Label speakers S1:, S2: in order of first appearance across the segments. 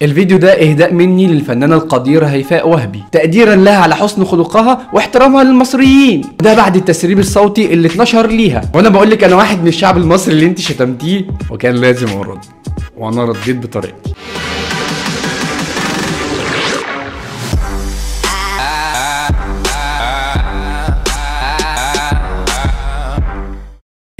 S1: الفيديو ده اهداء مني للفنانة القديرة هيفاء وهبي تقديرا لها على حسن خلقها واحترامها للمصريين، ده بعد التسريب الصوتي اللي اتنشر ليها. وانا بقول لك انا واحد من الشعب المصري اللي انت شتمتيه وكان لازم ارد، وانا رديت بطريقتي.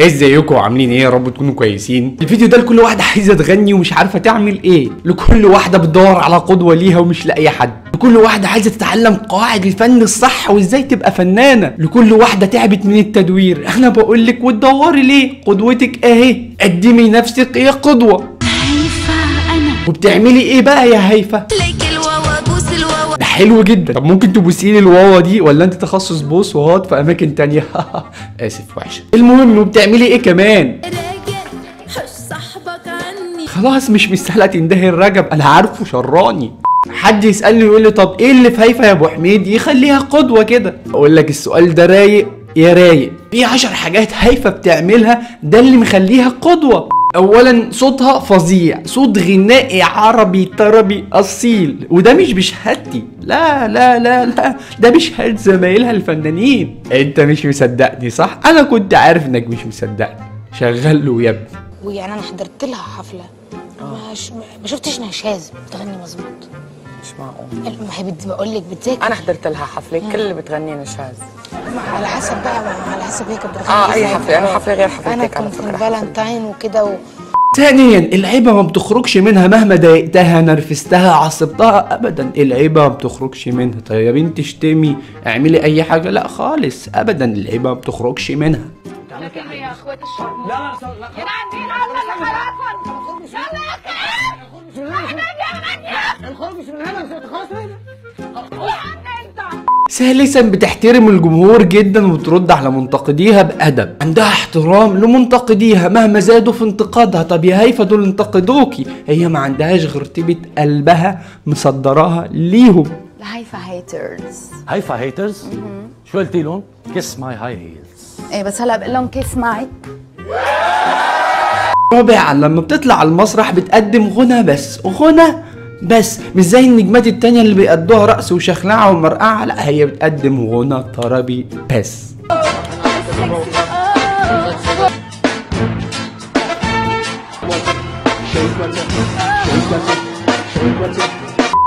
S1: ازيكم عاملين ايه؟ يا رب تكونوا كويسين. الفيديو ده لكل واحده عايزه تغني ومش عارفه تعمل ايه، لكل واحده بتدور على قدوه ليها ومش لاقيه حد، لكل واحده عايزه تتعلم قواعد الفن الصح وازاي تبقى فنانه، لكل واحده تعبت من التدوير. انا بقول لك وتدوري ليه؟ قدوتك اهي، قدمي نفسك يا قدوه. هيفا انا. وبتعملي ايه بقى يا هيفا؟ ده حلو جدا. طب ممكن تبوسيلي الواوا دي ولا انت تخصص بوس وهات في اماكن تانية؟ اسف وحشه. المهم وبتعملي ايه كمان؟ خلاص مش مستاهله تندهي الرجب، انا عارفه شراني. حد يسالني يقول لي طب ايه اللي في هيفا يا ابو حميد يخليها قدوه كده؟ اقول لك السؤال ده رايق يا رايق. في 10 حاجات هيفا بتعملها ده اللي مخليها قدوه. اولا صوتها فظيع، صوت غنائي عربي طربي اصيل، وده مش بشهادتي، لا لا لا لا، ده بشهادة زمايلها الفنانين. انت مش مصدقني صح؟ انا كنت عارف انك مش مصدقني. شغل له يا ابني.
S2: ويعني انا حضرت لها حفله ما شفتش نشاز بتغني مظبوط.
S3: مش معقول.
S2: ما هي بقول لك بتذاكر.
S3: انا حضرت لها حفله كل اللي بتغني نشاز.
S2: على حسب بقى، على حسب هي كانت بتغني
S3: اي حفله. انا حفله غير حفلتك.
S2: انا كنت في الفالنتاين وكده
S1: ثانيا العيبه ما بتخرجش منها مهما ضايقتها نرفزتها عصبتها، ابدا العيبه ما بتخرجش منها. طيب يا بنتي اشتمي اعملي اي حاجه، لا خالص ابدا العيبه ما بتخرجش منها.
S4: لكن يا اخوات الشرم لا كده عندنا الله خلاص يلا يا كريم الخروج مش من هنا خلاص
S1: ثالثا بتحترم الجمهور جدا وبترد على منتقديها بأدب، عندها احترام لمنتقديها مهما زادوا في انتقادها. طب يا هيفا دول انتقدوكي، هي ما عندهاش غير طيبة قلبها مصدراها ليهم.
S5: هيفا هيترز.
S6: هيفا هيترز؟ شو قلتي لهم؟ كيس ماي هاي هيلز.
S5: ايه بس هلا بقول لهم كيس ماي.
S1: رابعا لما بتطلع على المسرح بتقدم غنى بس، غنى بس، مش زي النجمات التانية اللي بيقدوها رقص وشخلعة ومرقعة، لا هي بتقدم غنى طربي بس.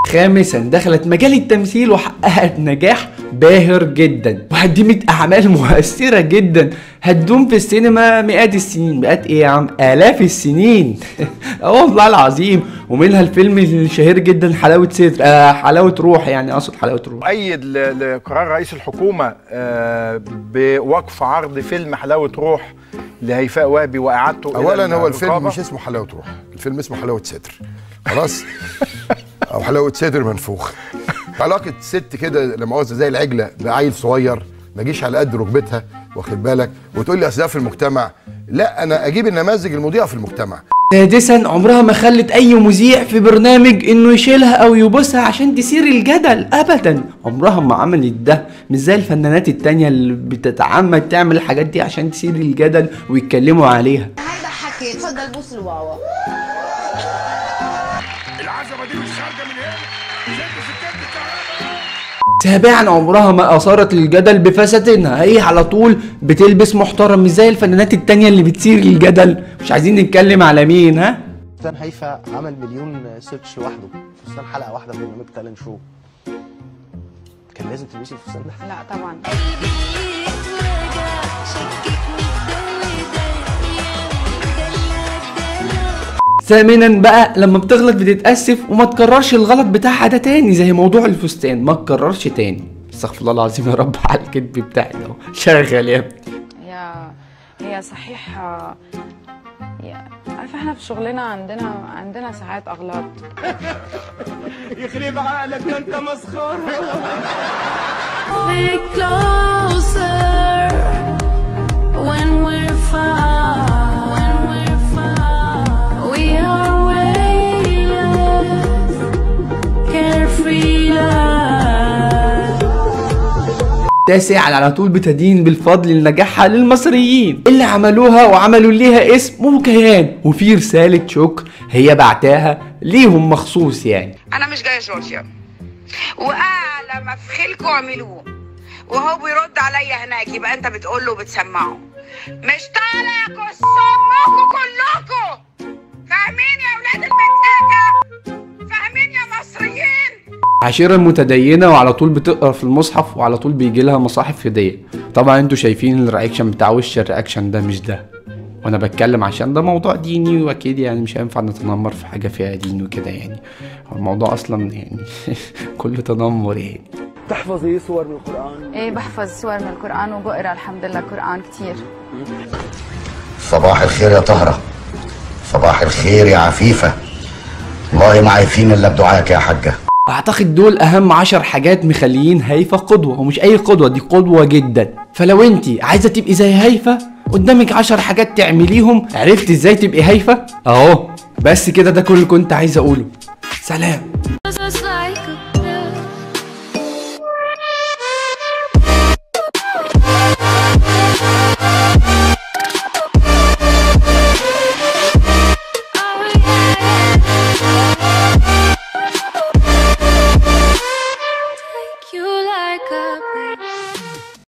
S1: خامسا دخلت مجال التمثيل وحققت نجاح باهر جدا وقدمت اعمال مؤثره جدا هتدوم في السينما مئات السنين. مئات ايه يا عم؟ الاف السنين. والله العظيم. ومنها الفيلم الشهير جدا حلاوه صدر، حلاوه روح، يعني اقصد حلاوه روح.
S7: أيد لقرار رئيس الحكومه بوقف عرض فيلم حلاوه روح لهيفاء وهبي واعادته.
S8: اولا هو الفيلم مش اسمه حلاوه روح، الفيلم اسمه حلاوه صدر خلاص. او حلاوه صدر منفوخ. علاقه ست كده لا مؤاخذه زي العجله بعيل صغير ما يجيش على قد ركبتها، واخد بالك، وتقول لي اصل ده في المجتمع. لا انا اجيب النماذج المضيئه في المجتمع.
S1: سادسا عمرها ما خلت اي مذيع في برنامج انه يشيلها او يبوسها عشان تثير الجدل، ابدا عمرها ما عملت ده، مش زي الفنانات التانية اللي بتتعمد تعمل الحاجات دي عشان تثير الجدل ويتكلموا عليها.
S5: هيدا حكي، اتفضل بوس الواوا.
S7: العزبه دي مش خارجه من هنا.
S1: سابعا عمرها ما اثارت الجدل بفساتينها، هي على طول بتلبس محترم مش زي الفنانات التانية اللي بتثير الجدل. مش عايزين نتكلم على مين. ها؟
S9: فستان هيفا عمل مليون سيرش لوحده، فستان حلقه واحده في برنامج تالنت شو. كان لازم تلبسي الفستان ده؟
S5: لا طبعا.
S1: ثامنا بقى لما بتغلط بتتأسف وما تكررش الغلط بتاعها ده تاني، زي موضوع الفستان ما تكررش تاني. استغفر الله العظيم يا رب على الكذب بتاعي ده. شغل يا ابني.
S3: هي صحيح. عارفه احنا في شغلنا عندنا ساعات اغلاط.
S4: يخرب عقلك ده انت مسخره.
S1: تاسعا على طول بتدين بالفضل لنجاحها للمصريين اللي عملوها وعملوا ليها اسم وكيان، وفي رسالة شكر هي بعتاها ليهم مخصوص يعني.
S10: انا مش جايه جورجيا، واعلى ما في خيلكوا اعملوه، وهو بيرد عليا هناك، يبقى انت بتقول له وبتسمعه مش طالع كس امكم كلكم. فاهمين يا اولاد المتلاكه؟ فاهمين يا مصريين؟
S1: عشيرة متدينة وعلى طول بتقرا في المصحف وعلى طول بيجي لها مصاحف هدية. طبعا انتوا شايفين الرياكشن بتاع وش الرياكشن ده مش ده، وانا بتكلم عشان ده موضوع ديني، واكيد يعني مش هينفع نتنمر في حاجة فيها دين وكده يعني. الموضوع اصلا يعني كله تنمر يعني.
S11: تحفظي صور من القرآن؟
S5: ايه بحفظ صور من القرآن وبقرا الحمد لله قرآن كتير.
S12: صباح الخير يا طهرة، صباح الخير يا عفيفة، والله ما عايفين الا بدعاك يا حاجة.
S1: اعتقد دول اهم 10 حاجات مخليين هيفا قدوة، ومش اي قدوة، دي قدوة جدا. فلو انتي عايزة تبقي زي هيفا قدامك 10 حاجات تعمليهم. عرفت ازاي تبقي هيفا؟ اهو بس كده، ده كل اللي كنت عايز اقوله. سلام.